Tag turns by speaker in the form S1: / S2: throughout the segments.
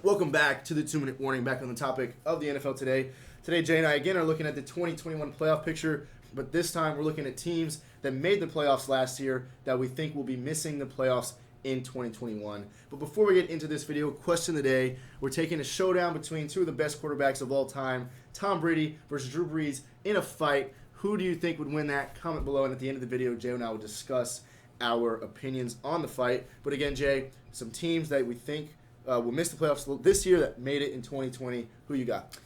S1: Welcome back to the 2-minute warning, back on the topic of the NFL today. Today, Jay and I again are looking at the 2021 playoff picture, but this time we're looking at teams that made the playoffs last year that we think will be missing the playoffs in 2021. But before we get into this video, question of the day, we're taking a showdown between two of the best quarterbacks of all time, Tom Brady versus Drew Brees, in a fight. Who do you think would win that? Comment below, and at the end of the video, Jay and I will discuss our opinions on the fight. But again, Jay, some teams that we think will miss the playoffs this year that made it in 2020. Who you got?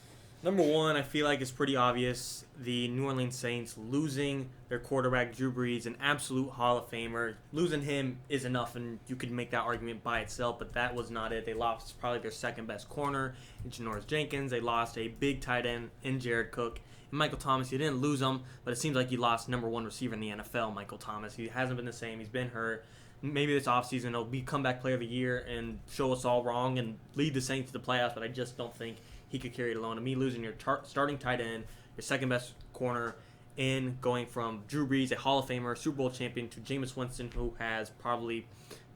S2: Number one, I feel like it's pretty obvious. The New Orleans Saints losing their quarterback, Drew Brees, an absolute Hall of Famer. Losing him is enough, and you could make that argument by itself, but that was not it. They lost probably their second best corner in Janoris Jenkins. They lost a big tight end in Jared Cook. And Michael Thomas, you didn't lose him, but it seems like you lost number one receiver in the NFL, Michael Thomas. He hasn't been the same. He's been hurt. Maybe this offseason he'll be comeback player of the year and show us all wrong and lead the Saints to the playoffs, but I just don't think he could carry it alone. And me losing your starting tight end, your second best corner, and going from Drew Brees, a Hall of Famer, Super Bowl champion, to Jameis Winston, who has probably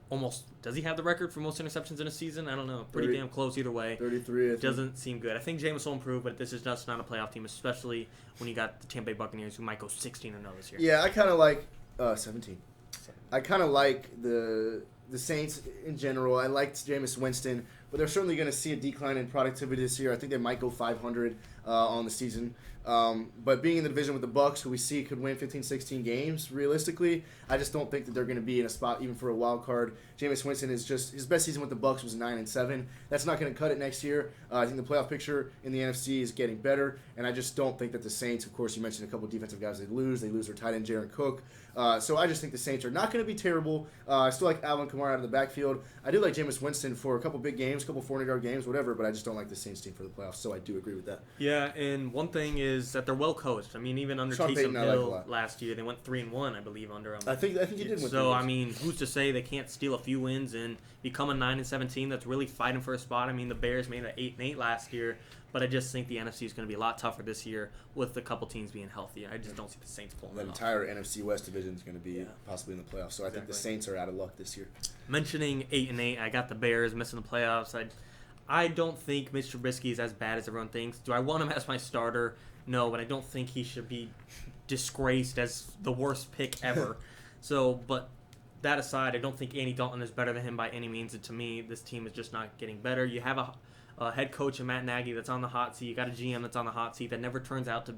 S2: almost, does he have the record for most interceptions in a season? I don't know. Pretty damn close either way.
S1: 33, I think.
S2: Doesn't seem good. I think Jameis will improve, but this is just not a playoff team, especially when you got the Tampa Bay Buccaneers, who might go 16-0 this year.
S1: Yeah, I kind of like 17. I kind of like the Saints in general. I liked Jameis Winston, but they're certainly going to see a decline in productivity this year. I think they might go 500 on the season. But being in the division with the Bucs, who we see could win 15, 16 games, realistically, I just don't think that they're going to be in a spot even for a wild card. Jameis Winston is just, his best season with the Bucs was 9-7. That's not going to cut it next year. I think the playoff picture in the NFC is getting better, and I just don't think that the Saints, of course, you mentioned a couple of defensive guys they lose their tight end Jared Cook. So I just think the Saints are not going to be terrible. I still like Alvin Kamara out of the backfield. I do like Jameis Winston for a couple big games, a couple 400-yard games, whatever, but I just don't like the Saints team for the playoffs, so I do agree with that.
S2: Yeah, and one thing is that they're well coached. I mean, even under Taysom Hill last year, they went 3-1, I believe, under him.
S1: I think you did win.
S2: So I mean, who's to say they can't steal a few wins and become a 9-7 team that's really fighting for a spot? I mean, the Bears made it 8-8 last year, but I just think the NFC is going to be a lot tougher this year with a couple teams being healthy. I just don't see the Saints pulling it off.
S1: The entire NFC West division is going to be possibly in the playoffs, so I think the Saints are out of luck this year.
S2: Mentioning 8-8, I got the Bears missing the playoffs. I don't think Mitch Trubisky is as bad as everyone thinks. Do I want him as my starter? No, but I don't think he should be disgraced as the worst pick ever. But that aside, I don't think Andy Dalton is better than him by any means. And to me, this team is just not getting better. You have a head coach in Matt Nagy that's on the hot seat. You got a GM that's on the hot seat that never turns out to,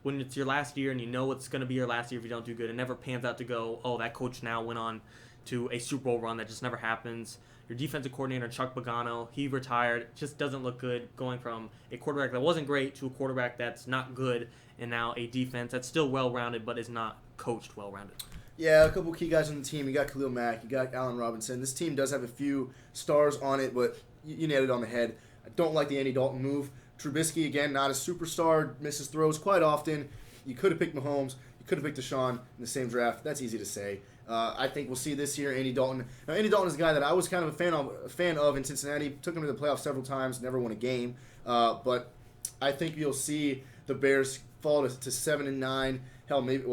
S2: when it's your last year and you know it's going to be your last year if you don't do good, it never pans out to go, oh, that coach now went on to a Super Bowl run. That just never happens. Your defensive coordinator, Chuck Pagano, he retired. It just doesn't look good going from a quarterback that wasn't great to a quarterback that's not good, and now a defense that's still well-rounded but is not coached well-rounded.
S1: Yeah, a couple key guys on the team. You got Khalil Mack, you got Allen Robinson. This team does have a few stars on it, but you nailed it on the head. I don't like the Andy Dalton move. Trubisky, again, not a superstar, misses throws quite often. You could have picked Mahomes. You could have picked Deshaun in the same draft. That's easy to say. I think we'll see this year Andy Dalton. Now, Andy Dalton is a guy that I was kind of a fan of in Cincinnati. Took him to the playoffs several times, never won a game. But I think you'll see the Bears fall to 7-9. Hell, maybe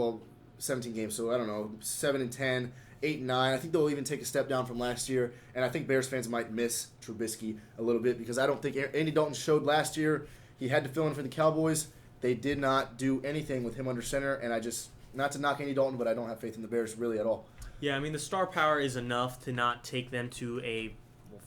S1: 17 games. So I don't know, 7-10, 8-9. I think they'll even take a step down from last year. And I think Bears fans might miss Trubisky a little bit because I don't think Andy Dalton showed last year. He had to fill in for the Cowboys. They did not do anything with him under center, and I just, not to knock Andy Dalton, but I don't have faith in the Bears really at all.
S2: Yeah, I mean, the star power is enough to not take them to a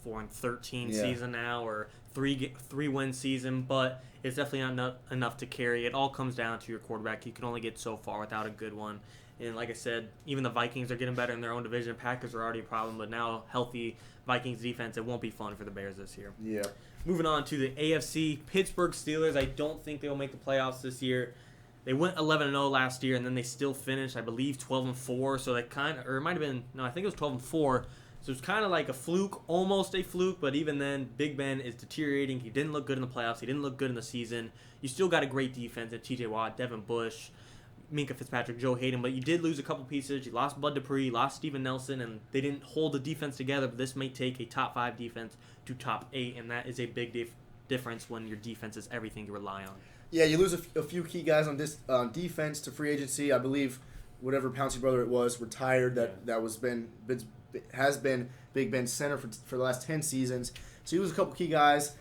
S2: 4-13 season now or 3-win season, but it's definitely not enough to carry. It all comes down to your quarterback. You can only get so far without a good one. And like I said, even the Vikings are getting better in their own division. Packers are already a problem, but now healthy Vikings defense, it won't be fun for the Bears this year.
S1: Yeah.
S2: Moving on to the AFC, Pittsburgh Steelers. I don't think they will make the playoffs this year. They went 11-0 last year, and then they still finished, I believe, 12-4. So that or it might have been, I think it was 12-4. So it's kind of like a fluke, almost a fluke, but even then, Big Ben is deteriorating. He didn't look good in the playoffs. He didn't look good in the season. You still got a great defense at T.J. Watt, Devin Bush, Minka Fitzpatrick, Joe Hayden, but you did lose a couple pieces. You lost Bud Dupree, lost Steven Nelson, and they didn't hold the defense together, but this may take a top 5 defense to top 8, and that is a big difference when your defense is everything you rely on.
S1: Yeah, you lose a few key guys on this defense to free agency. I believe whatever Pouncey brother it was retired. That was been has been Big Ben's center for the last 10 seasons. So you lose a couple key guys.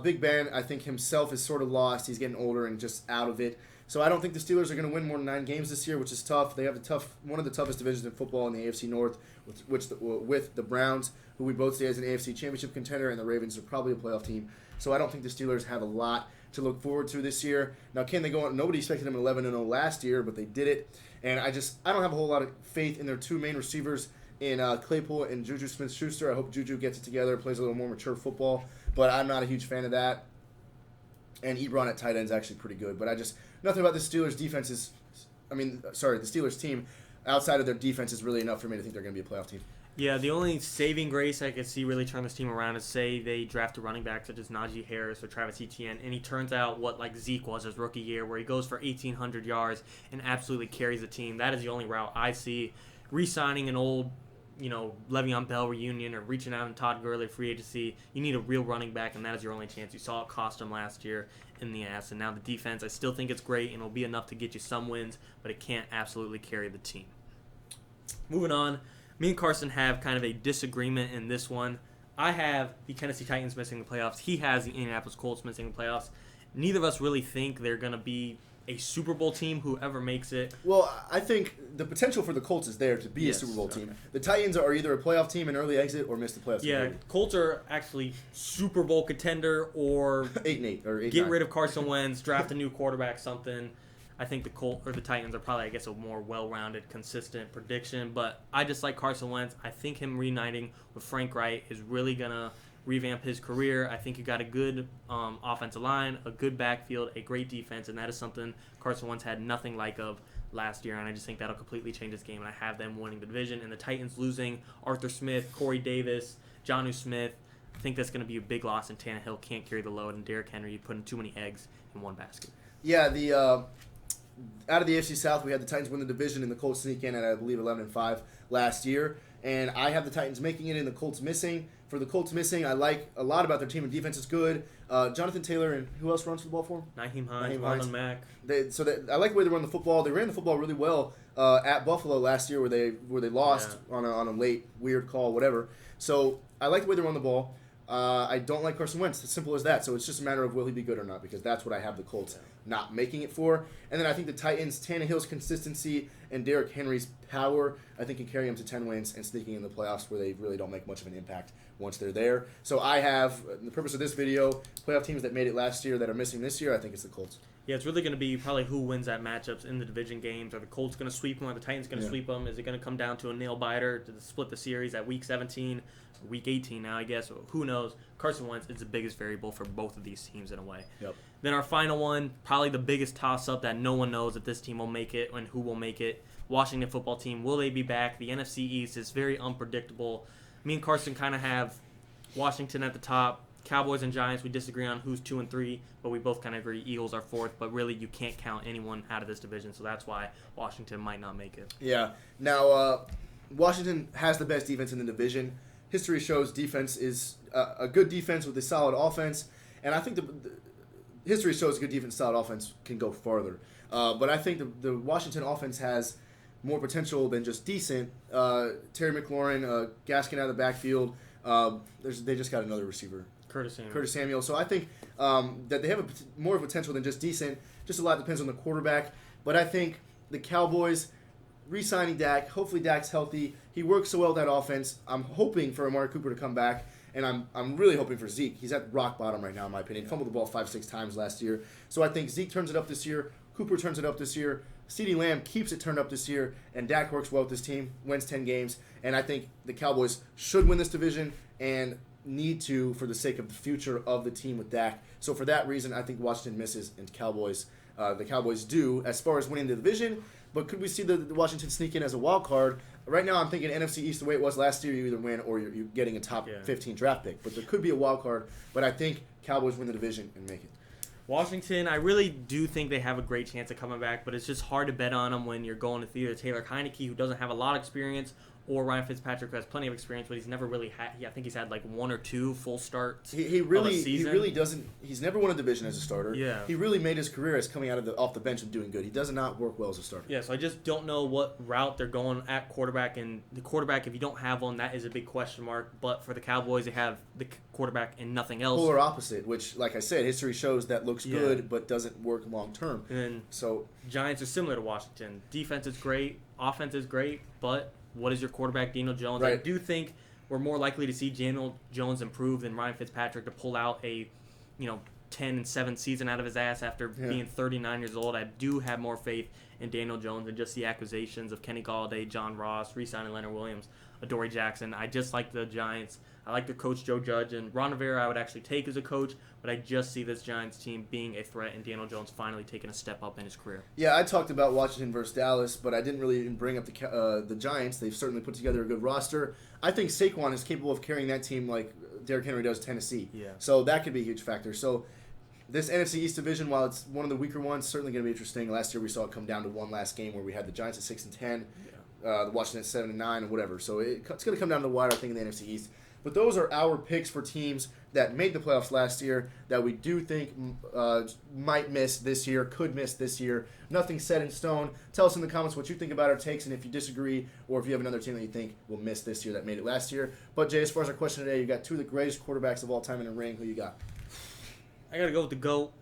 S1: Big Ben, I think himself is sort of lost. He's getting older and just out of it. So I don't think the Steelers are going to win more than 9 games this year, which is tough. They have one of the toughest divisions in football in the AFC North, with the Browns, who we both see as an AFC Championship contender, and the Ravens are probably a playoff team. So I don't think the Steelers have a lot to look forward to this year. Now, can they go on? Nobody expected them 11-0 last year, but they did it. And I don't have a whole lot of faith in their 2 main receivers in Claypool and Juju Smith-Schuster. I hope Juju gets it together, plays a little more mature football, but I'm not a huge fan of that. And Ebron at tight end is actually pretty good, but nothing about the Steelers defense is, the Steelers team outside of their defense is really enough for me to think they're going to be a playoff team.
S2: Yeah, the only saving grace I could see really turn this team around is say they draft a running back such as Najee Harris or Travis Etienne, and he turns out what like Zeke was his rookie year, where he goes for 1,800 yards and absolutely carries the team. That is the only route I see. Re-signing an old, Le'Veon Bell reunion or reaching out in Todd Gurley free agency, you need a real running back, and that is your only chance. You saw it cost him last year in the ass, and now the defense, I still think it's great and it'll be enough to get you some wins, but it can't absolutely carry the team. Moving on, me and Carson have kind of a disagreement in this one. I have the Tennessee Titans missing the playoffs. He has the Indianapolis Colts missing the playoffs. Neither of us really think they're going to be a Super Bowl team, whoever makes it.
S1: Well, I think the potential for the Colts is there to be a Super Bowl team. The Titans are either a playoff team, an early exit, or miss the playoffs.
S2: Yeah, Colts are actually Super Bowl contender or
S1: 8-8 or 8-9.
S2: Get rid of Carson Wentz, draft a new quarterback, something. I think the Colts or the Titans are probably, a more well-rounded, consistent prediction. But I just like Carson Wentz. I think him reuniting with Frank Reich is really gonna revamp his career. I think you got a good offensive line, a good backfield, a great defense, and that is something Carson Wentz had nothing like of last year, and I just think that'll completely change this game, and I have them winning the division. And the Titans losing Arthur Smith, Corey Davis, Jonnu Smith, I think that's going to be a big loss, and Tannehill can't carry the load, and Derrick Henry putting too many eggs in one basket.
S1: Yeah, out of the AFC South, we had the Titans win the division and the Colts sneak in at, I believe, 11-5 last year. And I have the Titans making it and the Colts missing. For the Colts missing, I like a lot about their team, and defense is good. Jonathan Taylor and who else runs the ball for them?
S2: Nyheim Hines, Marlon Mack.
S1: I like the way they run the football. They ran the football really well at Buffalo last year, where they lost on a late weird call, whatever. So I like the way they run the ball. I don't like Carson Wentz. It's simple as that. So it's just a matter of will he be good or not, because that's what I have the Colts not making it for. And then I think the Titans, Tannehill's consistency and Derrick Henry's power, I think can carry them to 10 wins and sneaking in the playoffs where they really don't make much of an impact once they're there. So I have, the purpose of this video, playoff teams that made it last year that are missing this year, I think it's the Colts.
S2: Yeah, it's really going to be probably who wins that matchups in the division games. Are the Colts going to sweep them? Are the Titans going to sweep them? Is it going to come down to a nail-biter to split the series at Week 17, or Week 18 now, I guess? Who knows? Carson Wentz is the biggest variable for both of these teams in a way.
S1: Yep.
S2: Then our final one, probably the biggest toss-up that no one knows if this team will make it and who will make it. Washington football team, will they be back? The NFC East is very unpredictable. Me and Carson kind of have Washington at the top. Cowboys and Giants, we disagree on who's 2 and 3, but we both kind of agree Eagles are 4th. But really, you can't count anyone out of this division, so that's why Washington might not make it.
S1: Yeah. Now, Washington has the best defense in the division. History shows defense is a good defense with a solid offense, and I think the history shows a good defense, solid offense can go farther. But I think the Washington offense has more potential than just decent. Terry McLaurin, Gaskin out of the backfield. They just got another receiver. Curtis Samuel. So I think that they have more of a potential than just decent. Just a lot depends on the quarterback. But I think the Cowboys re-signing Dak, hopefully Dak's healthy. He works so well with that offense. I'm hoping for Amari Cooper to come back, and I'm really hoping for Zeke. He's at rock bottom right now, in my opinion. Fumbled the ball 5-6 times last year. So I think Zeke turns it up this year. Cooper turns it up this year. CeeDee Lamb keeps it turned up this year, and Dak works well with this team, wins 10 games. And I think the Cowboys should win this division and need to for the sake of the future of the team with Dak. So for that reason, I think Washington misses and the Cowboys do as far as winning the division. But could we see the Washington sneak in as a wild card? Right now I'm thinking NFC East the way it was last year, you either win or you're getting a top 15 draft pick. But there could be a wild card, but I think Cowboys win the division and make it.
S2: Washington, I really do think they have a great chance of coming back, but it's just hard to bet on them when you're going with either Taylor Heineke, who doesn't have a lot of experience, or Ryan Fitzpatrick, who has plenty of experience, but he's never really had. I think he's had like 1 or 2 full starts.
S1: He really doesn't. He's never won a division as a starter.
S2: Yeah.
S1: He really made his career as coming off the bench and doing good. He does not work well as a starter.
S2: Yeah, so I just don't know what route they're going at quarterback. And the quarterback, if you don't have one, that is a big question mark. But for the Cowboys, they have the quarterback and nothing else.
S1: Polar opposite, which, like I said, history shows that looks good but doesn't work long term.
S2: And
S1: so
S2: Giants are similar to Washington. Defense is great, offense is great, but what is your quarterback, Daniel Jones?
S1: Right.
S2: I do think we're more likely to see Daniel Jones improve than Ryan Fitzpatrick to pull out a, 10-7 season out of his ass after being 39 years old. I do have more faith in Daniel Jones than just the acquisitions of Kenny Golladay, John Ross, re-signing Leonard Williams, Adoree Jackson. I just like the Giants. I like their coach, Joe Judge, and Ron Rivera I would actually take as a coach, but I just see this Giants team being a threat and Daniel Jones finally taking a step up in his career.
S1: Yeah, I talked about Washington versus Dallas, but I didn't really even bring up the Giants. They've certainly put together a good roster. I think Saquon is capable of carrying that team like Derrick Henry does Tennessee.
S2: Yeah.
S1: So that could be a huge factor. So this NFC East division, while it's one of the weaker ones, certainly going to be interesting. Last year we saw it come down to one last game where we had the Giants at 6-10, the Washington at 7-9, and whatever. So it's going to come down to the wire, I think, in the NFC East. But those are our picks for teams that made the playoffs last year that we do think might miss this year, could miss this year. Nothing set in stone. Tell us in the comments what you think about our takes and if you disagree or if you have another team that you think will miss this year that made it last year. But, Jay, as far as our question today, you got 2 of the greatest quarterbacks of all time in a ring. Who you got?
S2: I got to go with the GOAT.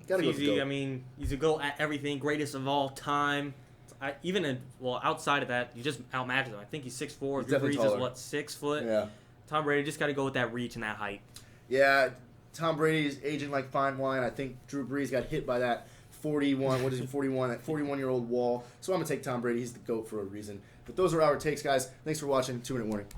S1: Gotta go with the GOAT.
S2: I mean, he's a GOAT at everything, greatest of all time. Outside of that, you just outmatch him. I think he's 6'4". Drew Brees is 6 foot?
S1: Yeah.
S2: Tom Brady just got to go with that reach and that height.
S1: Yeah, Tom Brady is aging like fine wine. I think Drew Brees got hit by that 41-year-old wall. So I'm going to take Tom Brady. He's the GOAT for a reason. But those are our takes, guys. Thanks for watching. 2-minute warning.